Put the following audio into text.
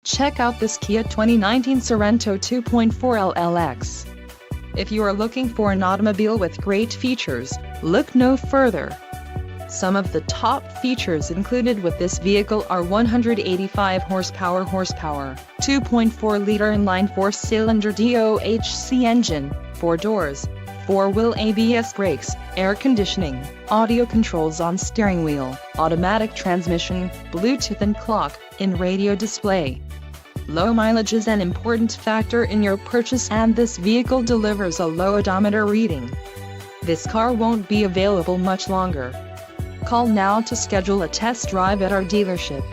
Check out this Kia 2019 Sorento 2.4 LLX. If you are looking for an automobile with great features, look no further. Some of the top features included with this vehicle are 185 horsepower, 2.4-liter inline 4-cylinder DOHC engine, 4 doors, 4-wheel ABS brakes, air conditioning, audio controls on steering wheel, automatic transmission, Bluetooth and clock-in radio display. Low mileage is an important factor in your purchase, and this vehicle delivers a low odometer reading. This car won't be available much longer. Call now to schedule a test drive at our dealership.